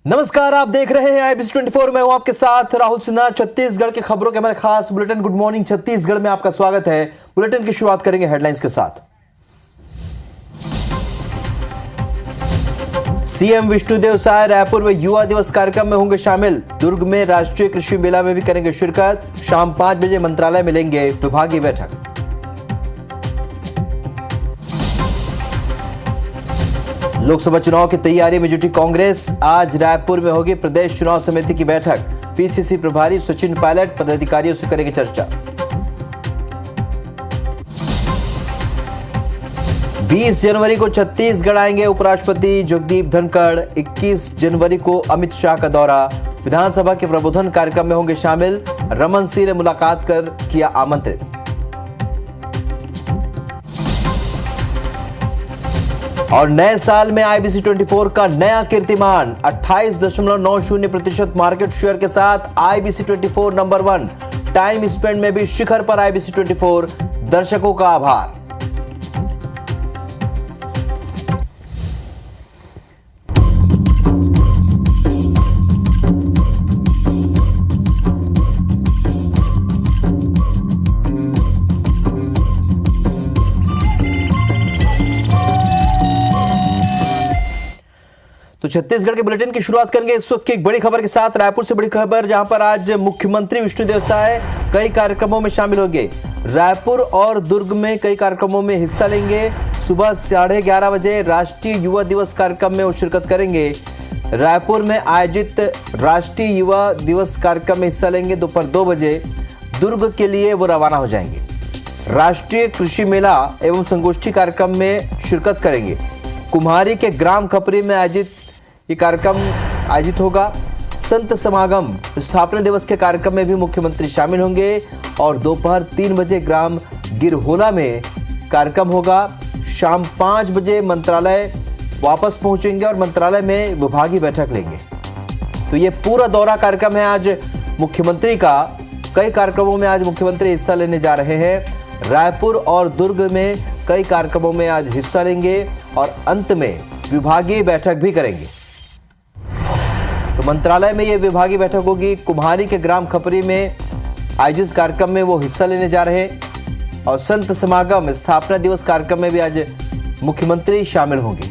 नमस्कार, आप देख रहे हैं IBC 24। मैं हूं आपके साथ राहुल सिन्हा। छत्तीसगढ़ की खबरों के हमारे खास बुलेटिन गुड मॉर्निंग छत्तीसगढ़ में आपका स्वागत है। बुलेटिन की शुरुआत करेंगे हेडलाइंस के साथ। सीएम विष्णुदेव साय रायपुर में युवा दिवस कार्यक्रम में होंगे शामिल। दुर्ग में राष्ट्रीय कृषि मेला में भी करेंगे शिरकत। शाम 5 बजे मंत्रालय में लेंगे विभागीय बैठक। लोकसभा चुनाव की तैयारी में जुटी कांग्रेस। आज रायपुर में होगी प्रदेश चुनाव समिति की बैठक। पीसीसी प्रभारी सचिन पायलट पदाधिकारियों से करेंगे चर्चा। 20 जनवरी को छत्तीसगढ़ आएंगे उपराष्ट्रपति जगदीप धनखड़। 21 जनवरी को अमित शाह का दौरा। विधानसभा के प्रबोधन कार्यक्रम में होंगे शामिल। रमन सिंह ने मुलाकात कर किया आमंत्रित। और नए साल में IBC 24 का नया कीर्तिमान 28.90% मार्केट शेयर के साथ IBC 24 नंबर 1। टाइम स्पेंड में भी शिखर पर IBC 24। दर्शकों का आभार। तो छत्तीसगढ़ के बुलेटिन की शुरुआत करेंगे इस वक्त की एक बड़ी खबर के साथ। रायपुर से बड़ी खबर, जहां पर आज मुख्यमंत्री विष्णुदेव साय कई कार्यक्रमों में शामिल होंगे। रायपुर और दुर्ग में कई कार्यक्रमों में हिस्सा लेंगे। सुबह 11:30 बजे राष्ट्रीय युवा दिवस कार्यक्रम में वो शिरकत करेंगे। रायपुर में आयोजित राष्ट्रीय युवा दिवस कार्यक्रम में हिस्सा लेंगे। दोपहर 2 बजे दुर्ग के लिए वो रवाना हो जाएंगे। राष्ट्रीय कृषि मेला एवं संगोष्ठी कार्यक्रम में शिरकत करेंगे। कुम्हारी के ग्राम खपरी में आयोजित ये कार्यक्रम आयोजित होगा। संत समागम स्थापना दिवस के कार्यक्रम में भी मुख्यमंत्री शामिल होंगे। और दोपहर 3 बजे ग्राम गिरहोला में कार्यक्रम होगा। शाम 5 बजे मंत्रालय वापस पहुंचेंगे और मंत्रालय में विभागीय बैठक लेंगे। तो ये पूरा दौरा कार्यक्रम है आज मुख्यमंत्री का। कई कार्यक्रमों में आज मुख्यमंत्री हिस्सा लेने जा रहे हैं। रायपुर और दुर्ग में कई कार्यक्रमों में आज हिस्सा लेंगे और अंत में विभागीय बैठक भी करेंगे। तो मंत्रालय में यह विभागीय बैठक होगी। कुम्हारी के ग्राम खपरी में आयोजित कार्यक्रम में वो हिस्सा लेने जा रहे हैं। और संत समागम स्थापना दिवस कार्यक्रम में भी आज मुख्यमंत्री शामिल होंगे।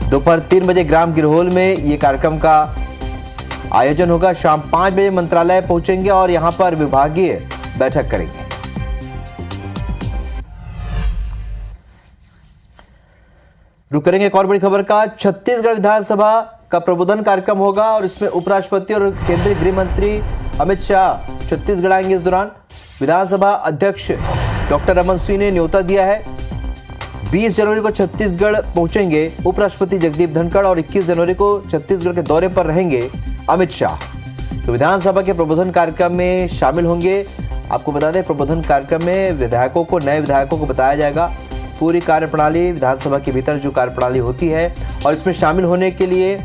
दोपहर 3 बजे ग्राम गिरहोल में यह कार्यक्रम का आयोजन होगा। शाम 5 बजे मंत्रालय पहुंचेंगे और यहां पर विभागीय बैठक करेंगे। रुक करेंगे एक और बड़ी खबर का। छत्तीसगढ़ विधानसभा का प्रबोधन कार्यक्रम होगा और इसमें उपराष्ट्रपति और केंद्रीय गृह मंत्री अमित शाह छत्तीसगढ़ आएंगे। इस दौरान विधानसभा अध्यक्ष डॉक्टर रमन सिंह ने न्योता दिया है। 20 जनवरी को छत्तीसगढ़ पहुंचेंगे उपराष्ट्रपति जगदीप धनखड़ और 21 जनवरी को छत्तीसगढ़ के दौरे पर रहेंगे अमित शाह। तो विधानसभा के प्रबोधन कार्यक्रम में शामिल होंगे। आपको बता दें, प्रबोधन कार्यक्रम में विधायकों को, नए विधायकों को बताया जाएगा पूरी कार्यप्रणाली, विधानसभा के भीतर जो कार्यप्रणाली होती है। और इसमें शामिल होने के लिए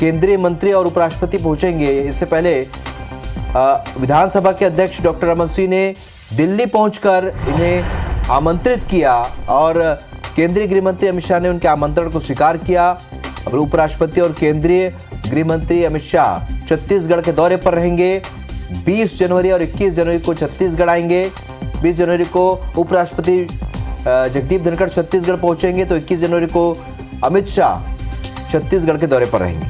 केंद्रीय मंत्री और उपराष्ट्रपति पहुंचेंगे। इससे पहले विधानसभा के अध्यक्ष डॉक्टर रमन सिंह ने दिल्ली पहुंचकर इन्हें आमंत्रित किया और केंद्रीय गृह मंत्री अमित शाह ने उनके आमंत्रण को स्वीकार किया। और उपराष्ट्रपति और केंद्रीय गृह मंत्री अमित शाह छत्तीसगढ़ के दौरे पर रहेंगे। 20 जनवरी और 21 जनवरी को छत्तीसगढ़ आएंगे। 20 जनवरी को उपराष्ट्रपति जगदीप धनखड़ छत्तीसगढ़ पहुंचेंगे तो 21 जनवरी को अमित शाह छत्तीसगढ़ के दौरे पर रहेंगे।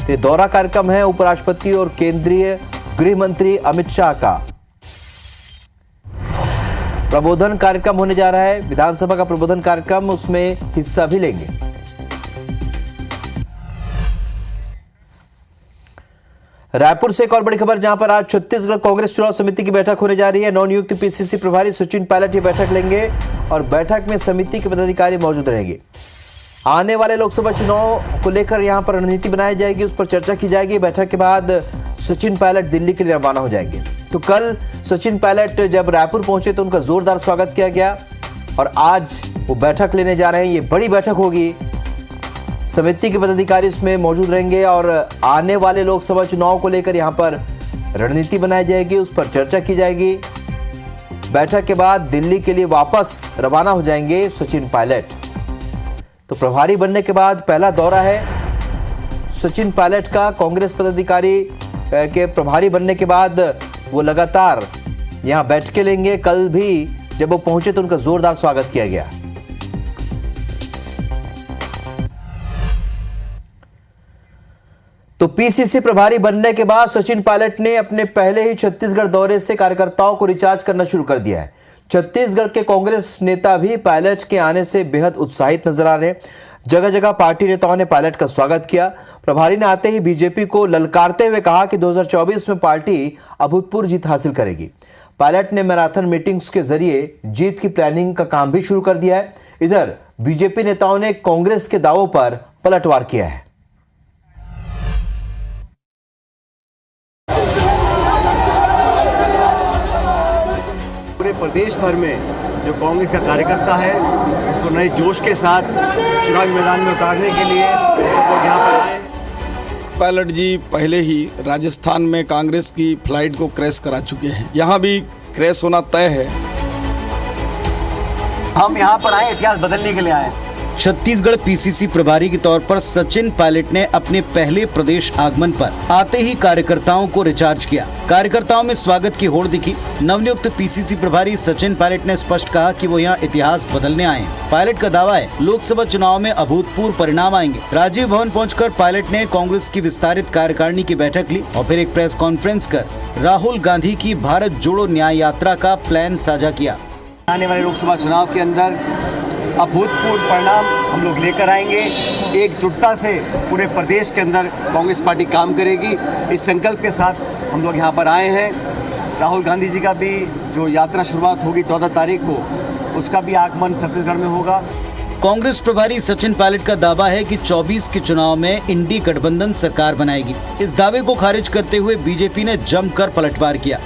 तो दौरा कार्यक्रम है उपराष्ट्रपति और केंद्रीय गृह मंत्री अमित शाह का। प्रबोधन कार्यक्रम होने जा रहा है, विधानसभा का प्रबोधन कार्यक्रम, उसमें हिस्सा भी लेंगे। रायपुर से एक और बड़ी खबर, जहां पर आज छत्तीसगढ़ कांग्रेस चुनाव समिति की बैठक होने जा रही है। नवनियुक्त पीसीसी प्रभारी सचिन पायलट ये बैठक लेंगे और बैठक में समिति के पदाधिकारी मौजूद रहेंगे। आने वाले लोकसभा चुनाव को लेकर यहां पर रणनीति बनाई जाएगी, उस पर चर्चा की जाएगी। बैठक के बाद सचिन पायलट दिल्ली के लिए रवाना हो जाएंगे। तो कल सचिन पायलट जब रायपुर पहुंचे तो उनका जोरदार स्वागत किया गया और आज वो बैठक लेने जा रहे हैं। ये बड़ी बैठक होगी। समिति के पदाधिकारी इसमें मौजूद रहेंगे और आने वाले लोकसभा चुनाव को लेकर यहां पर रणनीति बनाई जाएगी, उस पर चर्चा की जाएगी। बैठक के बाद दिल्ली के लिए वापस रवाना हो जाएंगे सचिन पायलट। तो प्रभारी बनने के बाद पहला दौरा है सचिन पायलट का। कांग्रेस पदाधिकारी के प्रभारी बनने के बाद वो लगातार यहां बैठकें लेंगे। कल भी जब वो पहुंचे तो उनका जोरदार स्वागत किया गया। तो पीसीसी प्रभारी बनने के बाद सचिन पायलट ने अपने पहले ही छत्तीसगढ़ दौरे से कार्यकर्ताओं को रिचार्ज करना शुरू कर दिया है। छत्तीसगढ़ के कांग्रेस नेता भी पायलट के आने से बेहद उत्साहित नजर आ रहे हैं। जगह जगह पार्टी नेताओं ने पायलट का स्वागत किया। प्रभारी ने आते ही बीजेपी को ललकारते हुए कहा कि 2024 में पार्टी अभूतपूर्व जीत हासिल करेगी। पायलट ने मैराथन मीटिंग्स के जरिए जीत की प्लानिंग का काम भी शुरू कर दिया है। इधर बीजेपी नेताओं ने कांग्रेस के दावों पर पलटवार किया है। पूरे प्रदेश भर में जो कांग्रेस का कार्यकर्ता है उसको नए जोश के साथ चुनावी मैदान में उतारने के लिए सब लोग यहाँ पर आए। पायलट जी पहले ही राजस्थान में कांग्रेस की फ्लाइट को क्रैश करा चुके हैं, यहाँ भी क्रैश होना तय है। हम यहाँ पर आए इतिहास बदलने के लिए आए। छत्तीसगढ़ पीसीसी प्रभारी के तौर पर सचिन पायलट ने अपने पहले प्रदेश आगमन पर आते ही कार्यकर्ताओं को रिचार्ज किया। कार्यकर्ताओं में स्वागत की होड़ दिखी। नवनियुक्त पीसीसी प्रभारी सचिन पायलट ने स्पष्ट कहा कि वो यहाँ इतिहास बदलने आए हैं। पायलट का दावा है लोकसभा चुनाव में अभूतपूर्व परिणाम आएंगे। राजीव भवन पहुंचकर पायलट ने कांग्रेस की विस्तारित कार्यकारिणी की बैठक ली और फिर एक प्रेस कॉन्फ्रेंस कर राहुल गांधी की भारत जोड़ो न्याय यात्रा का प्लान साझा किया। आने वाले लोकसभा चुनाव के अंदर अभूतपूर्व परिणाम हम लोग लेकर आएंगे। एकजुटता से पूरे प्रदेश के अंदर कांग्रेस पार्टी काम करेगी, इस संकल्प के साथ हम लोग यहाँ पर आए हैं। राहुल गांधी जी का भी जो यात्रा शुरुआत होगी 14 तारीख को, उसका भी आगमन छत्तीसगढ़ में होगा। कांग्रेस प्रभारी सचिन पायलट का दावा है कि 24 के चुनाव में इंडी गठबंधन सरकार बनाएगी। इस दावे को खारिज करते हुए बीजेपी ने जमकर पलटवार किया।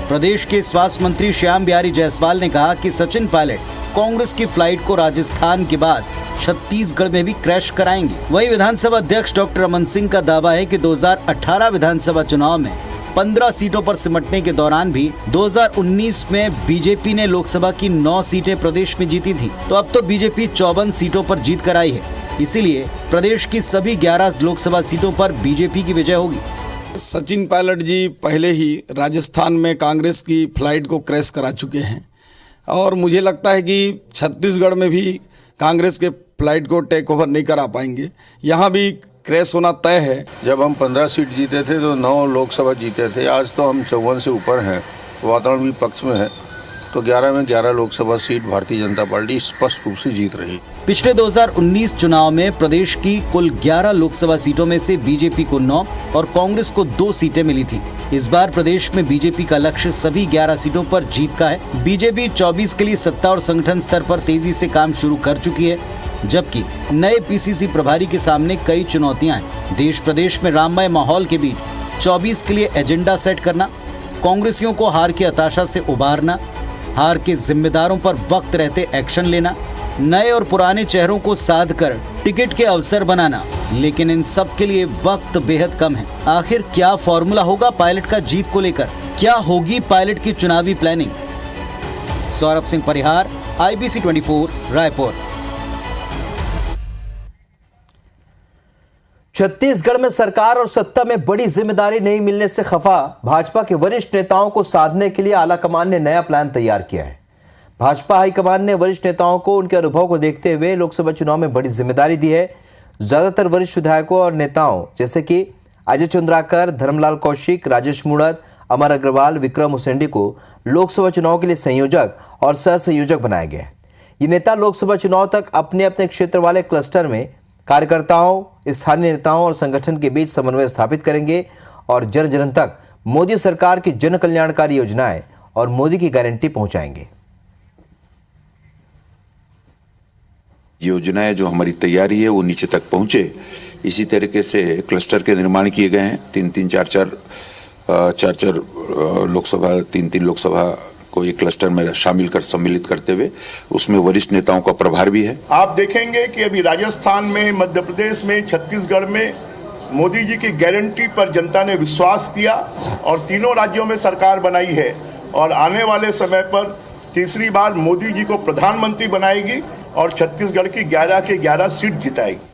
प्रदेश के स्वास्थ्य मंत्री श्याम बिहारी जायसवाल ने कहा कि सचिन पायलट कांग्रेस की फ्लाइट को राजस्थान के बाद छत्तीसगढ़ में भी क्रैश कराएंगे। वहीं विधानसभा अध्यक्ष डॉक्टर रमन सिंह का दावा है कि 2018 विधानसभा चुनाव में 15 सीटों पर सिमटने के दौरान भी 2019 में बीजेपी ने लोकसभा की 9 सीटें प्रदेश में जीती थी, तो अब तो बीजेपी 54 सीटों पर जीत कर आई है। इसीलिए प्रदेश की सभी 11 लोकसभा सीटों पर बीजेपी की विजय होगी। सचिन पायलट जी पहले ही राजस्थान में कांग्रेस की फ्लाइट को क्रैश करा चुके हैं और मुझे लगता है कि छत्तीसगढ़ में भी कांग्रेस के फ्लाइट को टेक ओवर नहीं करा पाएंगे, यहाँ भी क्रैश होना तय है। जब हम 15 सीट जीते थे तो 9 लोकसभा जीते थे, आज तो हम 54 से ऊपर हैं, वातावरण भी पक्ष में है, तो 11 में 11 लोकसभा सीट भारतीय जनता पार्टी स्पष्ट रूप से जीत रही। पिछले 2019 चुनाव में प्रदेश की कुल 11 लोकसभा सीटों में से बीजेपी को 9 और कांग्रेस को 2 सीटें मिली थी। इस बार प्रदेश में बीजेपी का लक्ष्य सभी 11 सीटों पर जीत का है। बीजेपी 24 के लिए सत्ता और संगठन स्तर पर तेजी से काम शुरू कर चुकी है, जबकि नए पीसीसी प्रभारी के सामने कई चुनौतियां हैं। देश प्रदेश में राममय माहौल के बीच 24 के लिए एजेंडा सेट करना, कांग्रेसियों को हार की हताशा से उबारना, हार के जिम्मेदारों पर वक्त रहते एक्शन लेना, नए और पुराने चेहरों को साध कर टिकट के अवसर बनाना, लेकिन इन सब के लिए वक्त बेहद कम है। आखिर क्या फॉर्मूला होगा पायलट का जीत को लेकर? क्या होगी पायलट की चुनावी प्लानिंग? सौरभ सिंह परिहार, IBC 24, रायपुर। छत्तीसगढ़ में सरकार और सत्ता में बड़ी जिम्मेदारी नहीं मिलने से खफा भाजपा के वरिष्ठ नेताओं को साधने के लिए आलाकमान ने नया प्लान तैयार किया है। भाजपा हाईकमान ने वरिष्ठ नेताओं को उनके अनुभव को देखते हुए लोकसभा चुनाव में बड़ी जिम्मेदारी दी है। ज्यादातर वरिष्ठ विधायकों और नेताओं जैसे कि अजय चंद्राकर, धर्मलाल कौशिक, राजेश मूणत, अमर अग्रवाल, विक्रम उसेंडी को लोकसभा चुनाव के लिए संयोजक और सह संयोजक बनाया गया है। ये नेता लोकसभा चुनाव तक अपने अपने क्षेत्र वाले क्लस्टर में कार्यकर्ताओं, स्थानीय नेताओं और संगठन के बीच समन्वय स्थापित करेंगे और जन जन तक मोदी सरकार की जन कल्याणकारी योजनाएं और मोदी की गारंटी पहुंचाएंगे। योजनाएं जो हमारी तैयारी है वो नीचे तक पहुंचे, इसी तरीके से क्लस्टर के निर्माण किए गए हैं। 3-3, 4-4 लोकसभा, 3-3 लोकसभा को एक क्लस्टर में शामिल कर सम्मिलित करते हुए उसमें वरिष्ठ नेताओं का प्रभार भी है। आप देखेंगे कि अभी राजस्थान में, मध्य प्रदेश में, छत्तीसगढ़ में मोदी जी की गारंटी पर जनता ने विश्वास किया और तीनों राज्यों में सरकार बनाई है और आने वाले समय पर तीसरी बार मोदी जी को प्रधानमंत्री बनाएगी और छत्तीसगढ़ की 11 के 11 सीट जिताएगी।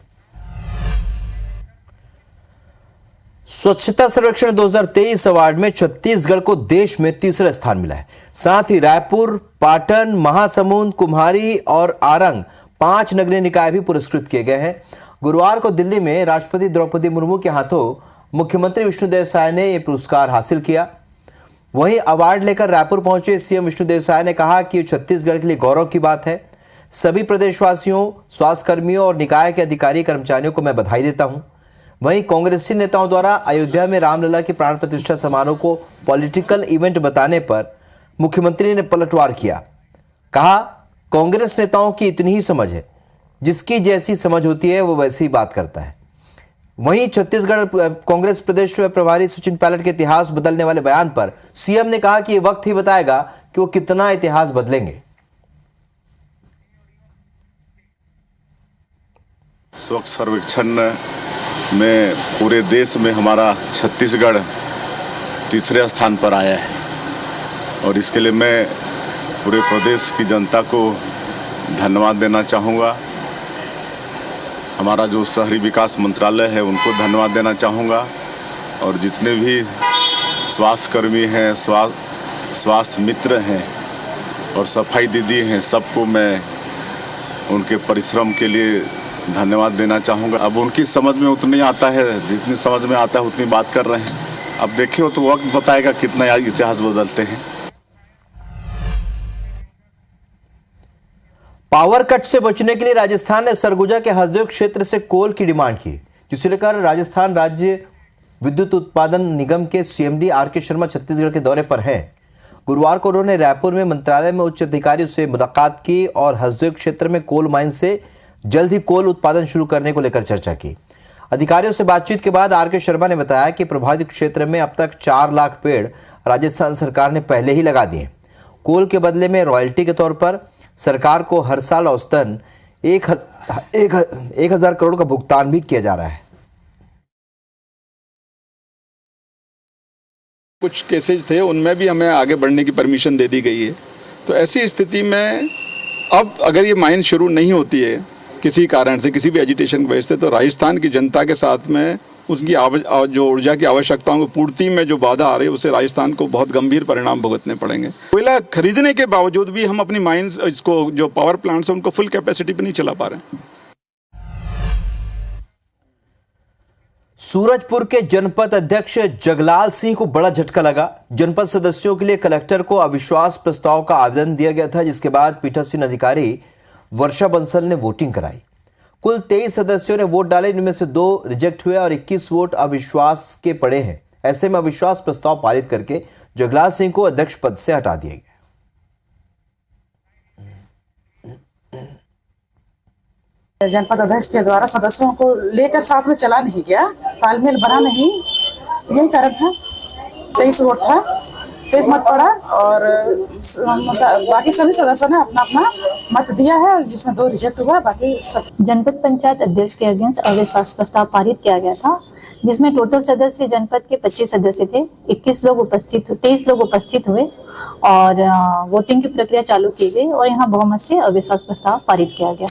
स्वच्छता सर्वेक्षण 2023 अवार्ड में छत्तीसगढ़ को देश में तीसरा स्थान मिला है। साथ ही रायपुर, पाटन, महासमुंद, कुम्हारी और आरंग 5 नगरीय निकाय भी पुरस्कृत किए गए हैं। गुरुवार को दिल्ली में राष्ट्रपति द्रौपदी मुर्मू के हाथों मुख्यमंत्री विष्णुदेव साय ने यह पुरस्कार हासिल किया। वहीं अवार्ड लेकर रायपुर पहुंचे सीएम विष्णुदेव साय ने कहा कि छत्तीसगढ़ के लिए गौरव की बात है। सभी प्रदेशवासियों, स्वास्थ्यकर्मियों और निकाय के अधिकारी कर्मचारियों को मैं बधाई देता हूं। वहीं कांग्रेसी नेताओं द्वारा अयोध्या में रामलला की प्राण प्रतिष्ठा समारोह को पॉलिटिकल इवेंट बताने पर मुख्यमंत्री ने पलटवार किया। कहा, कांग्रेस नेताओं की इतनी ही समझ है, जिसकी जैसी समझ होती है वो वैसी ही बात करता है। वहीं छत्तीसगढ़ कांग्रेस प्रदेश प्रभारी सचिन पायलट के इतिहास बदलने वाले बयान पर सीएम ने कहा कि ये वक्त ही बताएगा कि वो कितना इतिहास बदलेंगे। स्वच्छ सर्वेक्षण में पूरे देश में हमारा छत्तीसगढ़ तीसरे स्थान पर आया है और इसके लिए मैं पूरे प्रदेश की जनता को धन्यवाद देना चाहूँगा। हमारा जो शहरी विकास मंत्रालय है उनको धन्यवाद देना चाहूँगा और जितने भी स्वास्थ्यकर्मी हैं, स्वास्थ्य मित्र हैं और सफाई दीदी हैं, सबको मैं उनके परिश्रम के लिए धन्यवाद देना चाहूँगा। अब उनकी समझ में उतनी आता है, जितनी समझ में आता है उतनी बात कर रहे हैं। अब देखिए तो वक्त बताएगा कितना इतिहास बदलते हैं। पावर कट से बचने के लिए राजस्थान ने सरगुजा के हसदेव क्षेत्र से कोल की डिमांड की, जिसे लेकर राजस्थान राज्य विद्युत उत्पादन निगम के सीएमडी आर.के. शर्मा छत्तीसगढ़ के दौरे पर हैं। गुरुवार को उन्होंने रायपुर में मंत्रालय में उच्च अधिकारियों से मुलाकात की और हसदेव क्षेत्र में कोल माइन से जल्द ही कोल उत्पादन शुरू करने को लेकर चर्चा की। अधिकारियों से बातचीत के बाद आर.के. शर्मा ने बताया कि प्रभावित क्षेत्र में अब तक 4 लाख पेड़ राजस्थान सरकार ने पहले ही लगा दिए। कोल के बदले में रॉयल्टी के तौर पर सरकार को हर साल औसतन 1,000 करोड़ का भुगतान भी किया जा रहा है। कुछ केसेज थे उनमें भी हमें आगे बढ़ने की परमिशन दे दी गई है। तो ऐसी स्थिति में अब अगर ये माइन शुरू नहीं होती है किसी कारण से, किसी भी एजिटेशन की वजह से, तो राजस्थान की जनता के साथ में उसकी जो ऊर्जा की आवश्यकताओं की पूर्ति में जो बाधा आ रही है उससे राजस्थान को बहुत गंभीर परिणाम भुगतने पड़ेंगे। कोयला खरीदने के बावजूद भी हम अपनी माइंस, इसको जो पावर प्लांट्स हैं उनको फुल कैपेसिटी पे नहीं चला पा रहे हैं। सूरजपुर के जनपद अध्यक्ष जगलाल सिंह को बड़ा झटका लगा। जनपद सदस्यों के लिए कलेक्टर को अविश्वास प्रस्ताव का आवेदन दिया गया था, जिसके बाद पीठासीन अधिकारी वर्षा बंसल ने वोटिंग कराई। कुल 23 सदस्यों ने वोट डाले, इनमें से 2 रिजेक्ट हुए और 21 वोट अविश्वास के पड़े हैं। ऐसे में अविश्वास प्रस्ताव पारित करके जगलाल सिंह को अध्यक्ष पद से हटा दिया गया। जनपद अध्यक्ष के द्वारा सदस्यों को लेकर साथ में चला नहीं गया, तालमेल बना नहीं, यही कारण है। 23 वोट था, 23 मत पड़ा और बाकी सभी सदस्यों ने अपना अपना मत दिया है, जिसमें 2 रिजेक्ट हुआ, बाकी सब। जनपद पंचायत अध्यक्ष के अगेंस्ट अविश्वास प्रस्ताव पारित किया गया था, जिसमें टोटल सदस्य जनपद के 25 सदस्य थे। 23 लोग उपस्थित हुए और वोटिंग की प्रक्रिया चालू की गई और यहाँ बहुमत से अविश्वास प्रस्ताव पारित किया गया।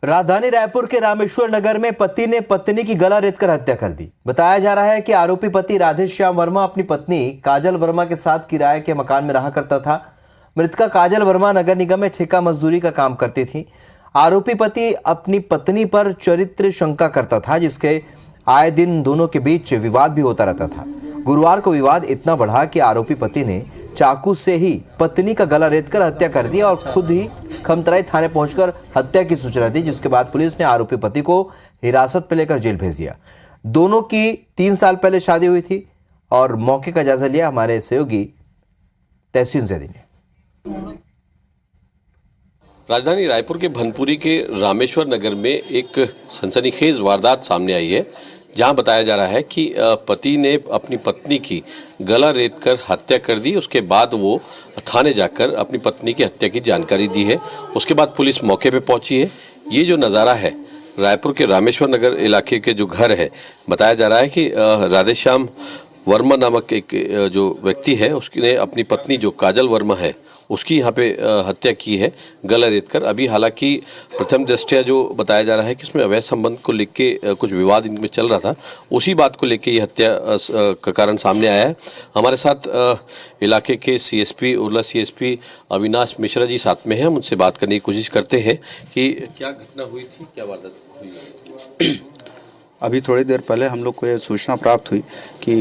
राजधानी रायपुर के रामेश्वर नगर में पति ने पत्नी की गला रेतकर हत्या कर दी। बताया जा रहा है कि आरोपी पति राधेश्याम वर्मा अपनी पत्नी काजल वर्मा के साथ किराए के मकान में रहा करता था। मृतका काजल वर्मा नगर निगम में ठेका मजदूरी का काम करती थी। आरोपी पति अपनी पत्नी पर चरित्र शंका करता था, जिसके आए दिन दोनों के बीच विवाद भी होता रहता था। गुरुवार को विवाद इतना बढ़ा कि आरोपी पति ने चाकू से ही पत्नी का गला रेतकर हत्या कर दिया और खुद ही खमतराई थाने पहुंचकर हत्या की सूचना दी, जिसके बाद पुलिस ने आरोपी पति को हिरासत में लेकर जेल भेज दिया। दोनों की 3 साल पहले शादी हुई थी और मौके का जायजा लिया हमारे सहयोगी तहसीन जैदी ने। राजधानी रायपुर के भनपुरी के रामेश्वर नगर में एक सनसनीखेज वारदात सामने आई है, जहां बताया जा रहा है कि पति ने अपनी पत्नी की गला रेतकर हत्या कर दी। उसके बाद वो थाने जाकर अपनी पत्नी की हत्या की जानकारी दी है। उसके बाद पुलिस मौके पे पहुंची है। ये जो नज़ारा है रायपुर के रामेश्वर नगर इलाके के जो घर है, बताया जा रहा है कि राधेश्याम वर्मा नामक एक जो व्यक्ति है उसने अपनी पत्नी जो काजल वर्मा है उसकी यहाँ पे हत्या की है गला रेत कर। अभी हालांकि प्रथम दृष्टया जो बताया जा रहा है कि उसमें अवैध संबंध को लेके कुछ विवाद इनमें चल रहा था, उसी बात को लेके ये हत्या का कारण सामने आया है। हमारे साथ इलाके के सीएसपी उरला सीएसपी अविनाश मिश्रा जी साथ में हैं, हम उनसे बात करने की कोशिश करते हैं कि क्या घटना हुई थी, क्या वारदात हुई। अभी थोड़ी देर पहले हम लोग को ये सूचना प्राप्त हुई कि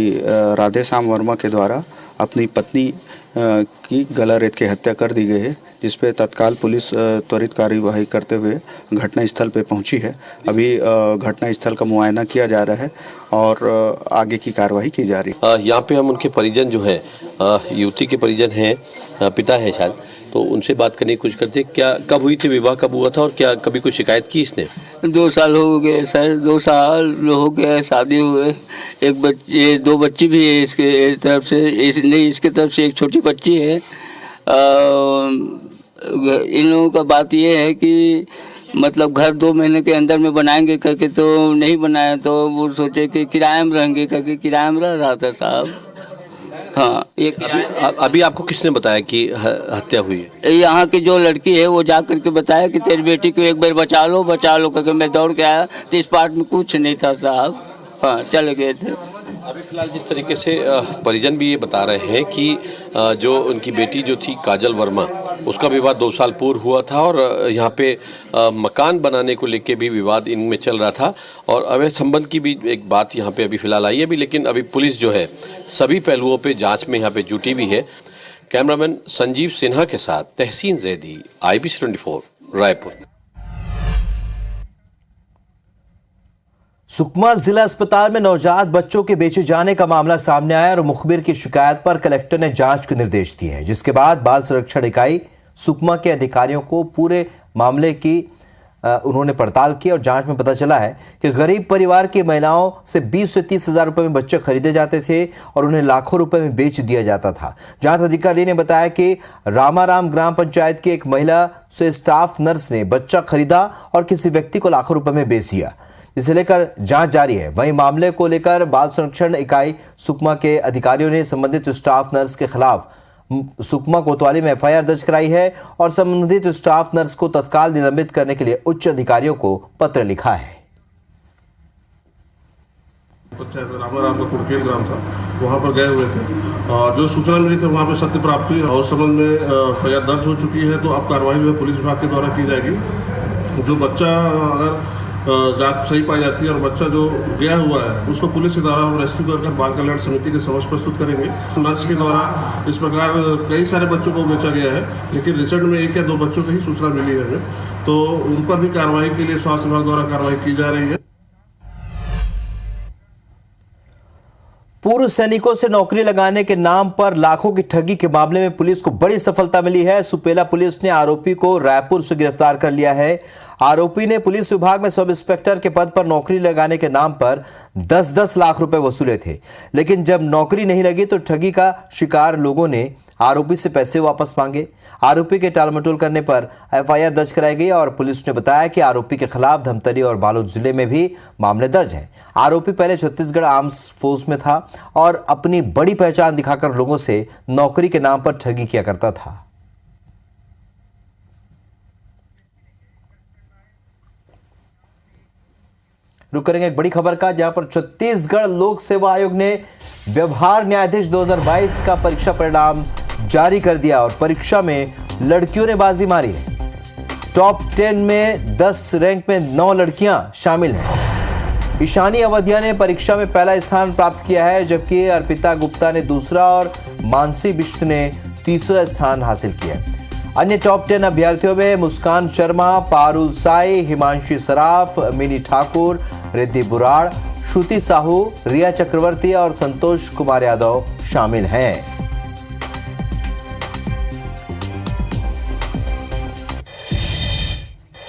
राधेश्याम वर्मा के द्वारा अपनी पत्नी की गला रेत की हत्या कर दी गई है, जिस पे तत्काल पुलिस त्वरित कार्यवाही करते हुए घटनास्थल पे पहुंची है। अभी घटनास्थल का मुआयना किया जा रहा है और आगे की कार्रवाई की जा रही है। यहाँ पे हम उनके परिजन जो हैं, युवती के परिजन हैं, पिता हैं शायद, तो उनसे बात करने की कोशिश करते हैं। क्या कब हुई थी, विवाह कब हुआ था और क्या कभी कोई शिकायत की इसने? 2 साल हो गए सर, 2 साल हो गए शादी हुए। एक बच्चे, 2 बच्ची भी है इसके तरफ से, इसके तरफ से एक छोटी बच्ची है। इन लोगों का बात ये है कि मतलब घर 2 महीने के अंदर में बनाएंगे करके तो नहीं बनाया, तो वो सोचे कि किराए में रहेंगे करके किराए में रह रहा था साहब। हाँ, एक अभी आपको किसने बताया कि हत्या हुई है? यहाँ की जो लड़की है वो जा करके बताया कि तेरी बेटी को एक बार बचा लो करके मैं दौड़ के आया तो इस पार्ट में कुछ नहीं था साहब। हाँ, चले गए थे। अभी फिलहाल जिस तरीके से परिजन भी ये बता रहे हैं कि जो उनकी बेटी जो थी काजल वर्मा, उसका विवाद 2 साल पूर्व हुआ था और यहाँ पे मकान बनाने को लेके भी विवाद इनमें चल रहा था और अवैध संबंध की भी एक बात यहाँ पे अभी फिलहाल आई है भी। लेकिन अभी पुलिस जो है सभी पहलुओं पे जांच में यहाँ पे जुटी भी है। कैमरामैन संजीव सिन्हा के साथ तहसीन जैदी, IBC 24 रायपुर। सुकमा जिला अस्पताल में नवजात बच्चों के बेचे जाने का मामला सामने आया और मुखबिर की शिकायत पर कलेक्टर ने जांच के निर्देश दिए हैं, जिसके बाद बाल संरक्षण इकाई सुकमा के अधिकारियों को पूरे मामले की उन्होंने पड़ताल की और जांच में पता चला है कि गरीब परिवार की महिलाओं से 20 से 30 हजार रुपए में बच्चे खरीदे जाते थे और उन्हें लाखों रुपए में बेच दिया जाता था। जांच अधिकारी ने बताया कि रामाराम ग्राम पंचायत की एक महिला से स्टाफ नर्स ने बच्चा खरीदा और किसी व्यक्ति को लाखों रुपए में बेच दिया, जिसे लेकर जांच जारी है। वहीं मामले को लेकर बाल संरक्षण इकाई सुकमा के अधिकारियों ने संबंधित स्टाफ नर्स के खिलाफ सुकमा कोतवाली में FIR दर्ज कराई है और संबंधित स्टाफ नर्स को तत्काल निलंबित करने के लिए उच्च अधिकारियों को पत्र लिखा है। पंचायत रामाराम का कुड़केल ग्राम था, वहाँ पर गए हुए थे और जो सूचना मिली थी वहाँ पर सत्य प्राप्त हुई और संबंध में FIR दर्ज हो चुकी है। तो अब कार्रवाई जो है पुलिस विभाग के द्वारा की जाएगी। जो बच्चा अगर जांच सही पाई जाती है और बच्चा जो गया हुआ है उसको पुलिस के द्वारा हम रेस्क्यू कर बाल कल्याण समिति के समक्ष प्रस्तुत करेंगे। नर्स के द्वारा इस प्रकार कई सारे बच्चों को बेचा गया है, लेकिन रिसेंट में 1 या 2 बच्चों की ही सूचना मिली है हमें, तो उन पर भी कार्रवाई के लिए स्वास्थ्य विभाग द्वारा कार्रवाई की जा रही है। पूर्व सैनिकों से नौकरी लगाने के नाम पर लाखों की ठगी के मामले में पुलिस को बड़ी सफलता मिली है। सुपेला पुलिस ने आरोपी को रायपुर से गिरफ्तार कर लिया है। आरोपी ने पुलिस विभाग में सब इंस्पेक्टर के पद पर नौकरी लगाने के नाम पर 10-10 लाख रुपए वसूले थे, लेकिन जब नौकरी नहीं लगी तो ठगी का शिकार लोगों ने आरोपी से पैसे वापस मांगे। आरोपी के टालमटोल करने पर FIR दर्ज कराई गई और पुलिस ने बताया कि आरोपी के खिलाफ धमतरी और बालोद जिले में भी मामले दर्ज हैं। आरोपी पहले छत्तीसगढ़ आर्म्स फोर्स में था और अपनी बड़ी पहचान दिखाकर लोगों से नौकरी के नाम पर ठगी किया करता था। रुक करेंगे एक बड़ी खबर का, जहां पर छत्तीसगढ़ लोक सेवा आयोग ने व्यवहार न्यायाधीश 2022 का परीक्षा परिणाम जारी कर दिया और परीक्षा में लड़कियों ने बाजी मारी है। टॉप 10 में 10 रैंक में 9 लड़कियां शामिल हैं। ईशानी अवधिया ने परीक्षा में पहला स्थान प्राप्त किया है, जबकि अर्पिता गुप्ता ने दूसरा और मानसी बिष्ट ने तीसरा स्थान हासिल किया। अन्य टॉप 10 अभ्यर्थियों में मुस्कान शर्मा, पारुल साई, हिमांशी सराफ, मिनी ठाकुर, रिद्धि बुराड़, श्रुति साहू, रिया चक्रवर्ती और संतोष कुमार यादव शामिल हैं।